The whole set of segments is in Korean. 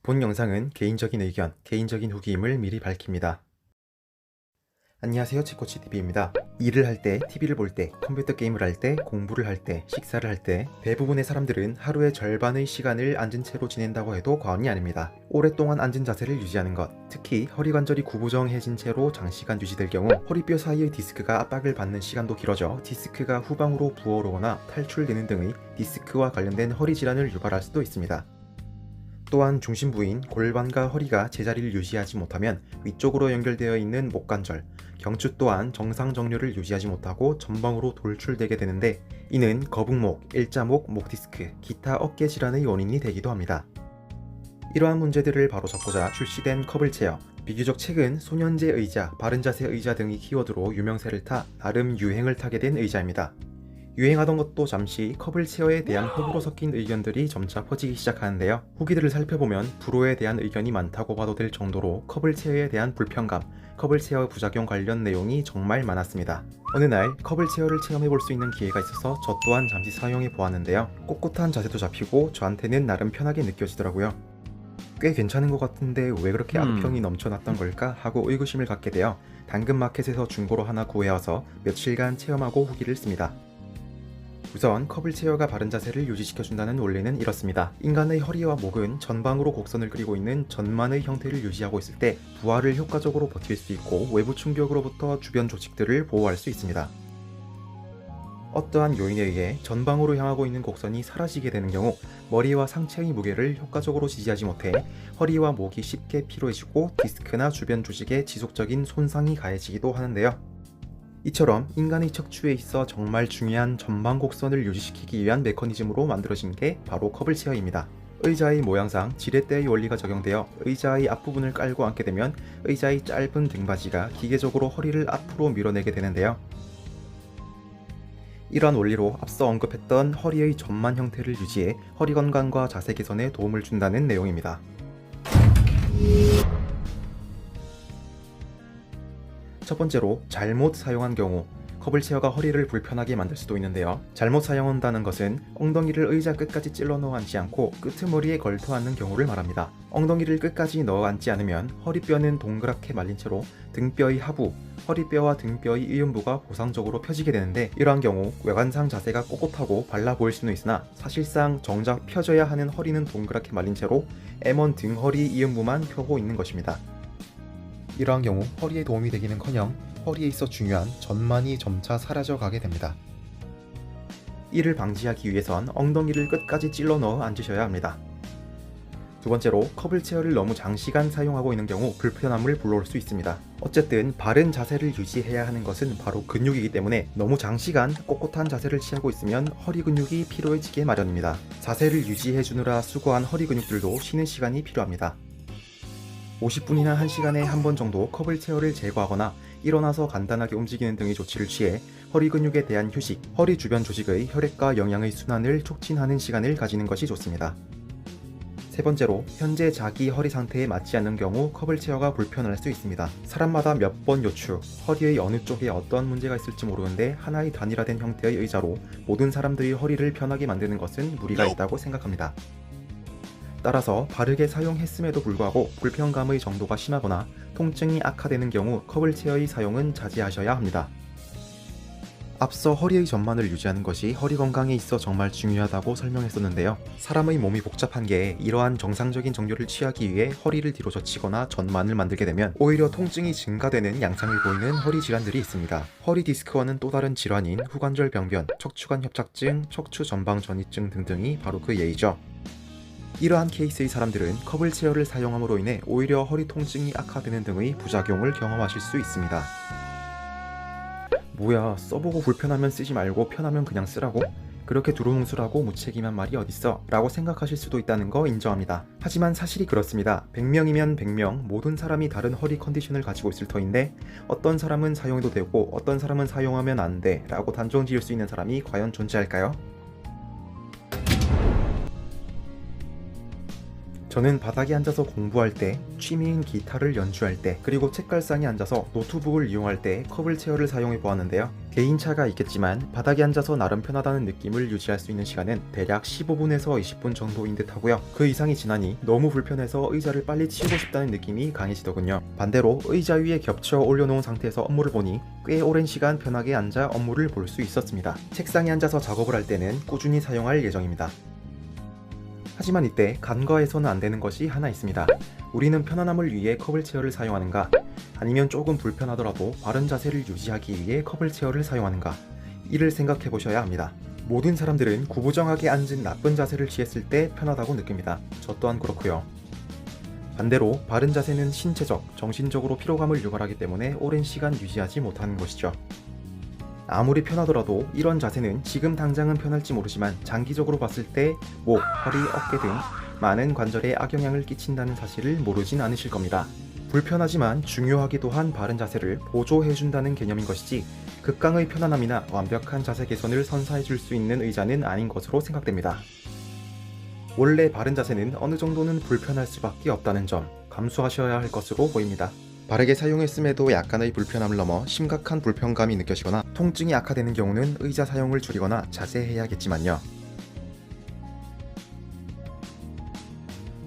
본 영상은 개인적인 의견, 개인적인 후기임을 미리 밝힙니다. 안녕하세요, 치코치TV입니다. 일을 할 때, TV를 볼 때, 컴퓨터 게임을 할 때, 공부를 할 때, 식사를 할 때 대부분의 사람들은 하루의 절반의 시간을 앉은 채로 지낸다고 해도 과언이 아닙니다. 오랫동안 앉은 자세를 유지하는 것, 특히 허리관절이 구부정해진 채로 장시간 유지될 경우 허리뼈 사이의 디스크가 압박을 받는 시간도 길어져 디스크가 후방으로 부어오르거나 탈출되는 등의 디스크와 관련된 허리 질환을 유발할 수도 있습니다. 또한 중심 부인 골반과 허리가 제자리를 유지하지 못하면 위쪽으로 연결되어 있는 목관절, 경추 또한 정상 정렬을 유지하지 못하고 전방으로 돌출되게 되는데, 이는 거북목, 일자목, 목디스크, 기타 어깨 질환의 원인이 되기도 합니다. 이러한 문제들을 바로잡고자 출시된 커블체어, 비교적 최근 소년제 의자, 바른자세 의자 등의 키워드로 유명세를 타 나름 유행을 타게 된 의자입니다. 유행하던 것도 잠시 커블체어에 대한 호불호 섞인 의견들이 점차 퍼지기 시작하는데요. 후기들을 살펴보면 불호에 대한 의견이 많다고 봐도 될 정도로 커블체어에 대한 불편감, 커블체어 부작용 관련 내용이 정말 많았습니다. 어느 날 커블체어를 체험해볼 수 있는 기회가 있어서 저 또한 잠시 사용해 보았는데요. 꼿꼿한 자세도 잡히고 저한테는 나름 편하게 느껴지더라고요. 꽤 괜찮은 것 같은데 왜 그렇게 악평이 넘쳐났던 걸까 하고 의구심을 갖게 되어 당근마켓에서 중고로 하나 구해와서 며칠간 체험하고 후기를 씁니다. 우선 커블체어가 바른 자세를 유지시켜준다는 원리는 이렇습니다. 인간의 허리와 목은 전방으로 곡선을 그리고 있는 전만의 형태를 유지하고 있을 때 부하를 효과적으로 버틸 수 있고 외부 충격으로부터 주변 조직들을 보호할 수 있습니다. 어떠한 요인에 의해 전방으로 향하고 있는 곡선이 사라지게 되는 경우 머리와 상체의 무게를 효과적으로 지지하지 못해 허리와 목이 쉽게 피로해지고 디스크나 주변 조직에 지속적인 손상이 가해지기도 하는데요. 이처럼 인간의 척추에 있어 정말 중요한 전방 곡선을 유지시키기 위한 메커니즘으로 만들어진 게 바로 커블체어입니다. 의자의 모양상 지렛대의 원리가 적용되어 의자의 앞부분을 깔고 앉게 되면 의자의 짧은 등받이가 기계적으로 허리를 앞으로 밀어내게 되는데요. 이러한 원리로 앞서 언급했던 허리의 전만 형태를 유지해 허리 건강과 자세 개선에 도움을 준다는 내용입니다. 첫 번째로 잘못 사용한 경우 커블체어가 허리를 불편하게 만들 수도 있는데요. 잘못 사용한다는 것은 엉덩이를 의자 끝까지 찔러 넣어 앉지 않고 끄트머리에 걸터 앉는 경우를 말합니다. 엉덩이를 끝까지 넣어 앉지 않으면 허리뼈는 동그랗게 말린 채로 등뼈의 하부, 허리뼈와 등뼈의 이음부가 보상적으로 펴지게 되는데, 이러한 경우 외관상 자세가 꼿꼿하고 발라 보일 수는 있으나 사실상 정작 펴져야 하는 허리는 동그랗게 말린 채로 M1 등허리 이음부만 펴고 있는 것입니다. 이러한 경우 허리에 도움이 되기는커녕 허리에 있어 중요한 전만이 점차 사라져 가게 됩니다. 이를 방지하기 위해선 엉덩이를 끝까지 찔러 넣어 앉으셔야 합니다. 두 번째로 커블체어를 너무 장시간 사용하고 있는 경우 불편함을 불러올 수 있습니다. 어쨌든 바른 자세를 유지해야 하는 것은 바로 근육이기 때문에 너무 장시간 꼿꼿한 자세를 취하고 있으면 허리 근육이 피로해지게 마련입니다. 자세를 유지해주느라 수고한 허리 근육들도 쉬는 시간이 필요합니다. 50분이나 1시간에 한 번 정도 커블체어를 제거하거나 일어나서 간단하게 움직이는 등의 조치를 취해 허리 근육에 대한 휴식, 허리 주변 조직의 혈액과 영양의 순환을 촉진하는 시간을 가지는 것이 좋습니다. 세 번째로, 현재 자기 허리 상태에 맞지 않는 경우 커블체어가 불편할 수 있습니다. 사람마다 몇 번 요추, 허리의 어느 쪽에 어떤 문제가 있을지 모르는데 하나의 단일화된 형태의 의자로 모든 사람들이 허리를 편하게 만드는 것은 무리가 있다고 생각합니다. 따라서 바르게 사용했음에도 불구하고 불편감의 정도가 심하거나 통증이 악화되는 경우 커블체어의 사용은 자제하셔야 합니다. 앞서 허리의 전만을 유지하는 것이 허리 건강에 있어 정말 중요하다고 설명했었는데요. 사람의 몸이 복잡한 게 이러한 정상적인 정렬을 취하기 위해 허리를 뒤로 젖히거나 전만을 만들게 되면 오히려 통증이 증가되는 양상을 보이는 허리 질환들이 있습니다. 허리 디스크와는 또 다른 질환인 후관절 병변, 척추관 협착증, 척추 전방 전이증 등등이 바로 그 예이죠. 이러한 케이스의 사람들은 커블체어를 사용함으로 인해 오히려 허리 통증이 악화되는 등의 부작용을 경험하실 수 있습니다. 뭐야, 써보고 불편하면 쓰지 말고 편하면 그냥 쓰라고? 그렇게 두루뭉술하고 무책임한 말이 어딨어? 라고 생각하실 수도 있다는 거 인정합니다. 하지만 사실이 그렇습니다. 100명이면 100명 모든 사람이 다른 허리 컨디션을 가지고 있을 터인데 어떤 사람은 사용해도 되고 어떤 사람은 사용하면 안 돼 라고 단정 지을 수 있는 사람이 과연 존재할까요? 저는 바닥에 앉아서 공부할 때, 취미인 기타를 연주할 때, 그리고 책갈상에 앉아서 노트북을 이용할 때 커블 체어를 사용해 보았는데요. 개인차가 있겠지만 바닥에 앉아서 나름 편하다는 느낌을 유지할 수 있는 시간은 대략 15분에서 20분 정도인 듯 하고요. 그 이상이 지나니 너무 불편해서 의자를 빨리 치우고 싶다는 느낌이 강해지더군요. 반대로 의자 위에 겹쳐 올려놓은 상태에서 업무를 보니 꽤 오랜 시간 편하게 앉아 업무를 볼 수 있었습니다. 책상에 앉아서 작업을 할 때는 꾸준히 사용할 예정입니다. 하지만 이때 간과해서는 안 되는 것이 하나 있습니다. 우리는 편안함을 위해 커블 체어를 사용하는가, 아니면 조금 불편하더라도 바른 자세를 유지하기 위해 커블 체어를 사용하는가, 이를 생각해 보셔야 합니다. 모든 사람들은 구부정하게 앉은 나쁜 자세를 취했을 때 편하다고 느낍니다. 저 또한 그렇고요. 반대로 바른 자세는 신체적, 정신적으로 피로감을 유발하기 때문에 오랜 시간 유지하지 못하는 것이죠. 아무리 편하더라도 이런 자세는 지금 당장은 편할지 모르지만 장기적으로 봤을 때 목, 허리, 어깨 등 많은 관절에 악영향을 끼친다는 사실을 모르진 않으실 겁니다. 불편하지만 중요하기도 한 바른 자세를 보조해준다는 개념인 것이지 극강의 편안함이나 완벽한 자세 개선을 선사해줄 수 있는 의자는 아닌 것으로 생각됩니다. 원래 바른 자세는 어느 정도는 불편할 수밖에 없다는 점 감수하셔야 할 것으로 보입니다. 바르게 사용했음에도 약간의 불편함을 넘어 심각한 불편감이 느껴지거나 통증이 악화되는 경우는 의자 사용을 줄이거나 자제해야겠지만요.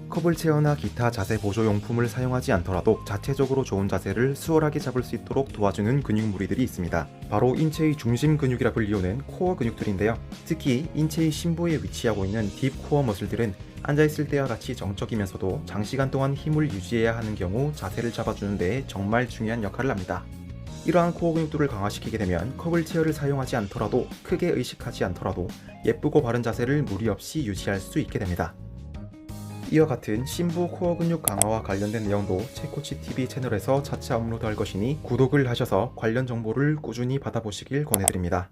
커블 체어나 기타 자세 보조 용품을 사용하지 않더라도 자체적으로 좋은 자세를 수월하게 잡을 수 있도록 도와주는 근육무리들이 있습니다. 바로 인체의 중심 근육이라 불리우는 코어 근육들인데요. 특히 인체의 심부에 위치하고 있는 딥 코어 머슬들은 앉아있을 때와 같이 정적이면서도 장시간 동안 힘을 유지해야 하는 경우 자세를 잡아주는 데 정말 중요한 역할을 합니다. 이러한 코어 근육들을 강화시키게 되면 커블 체어를 사용하지 않더라도, 크게 의식하지 않더라도 예쁘고 바른 자세를 무리 없이 유지할 수 있게 됩니다. 이와 같은 심부 코어 근육 강화와 관련된 내용도 책코치TV 채널에서 차차 업로드할 것이니 구독을 하셔서 관련 정보를 꾸준히 받아보시길 권해드립니다.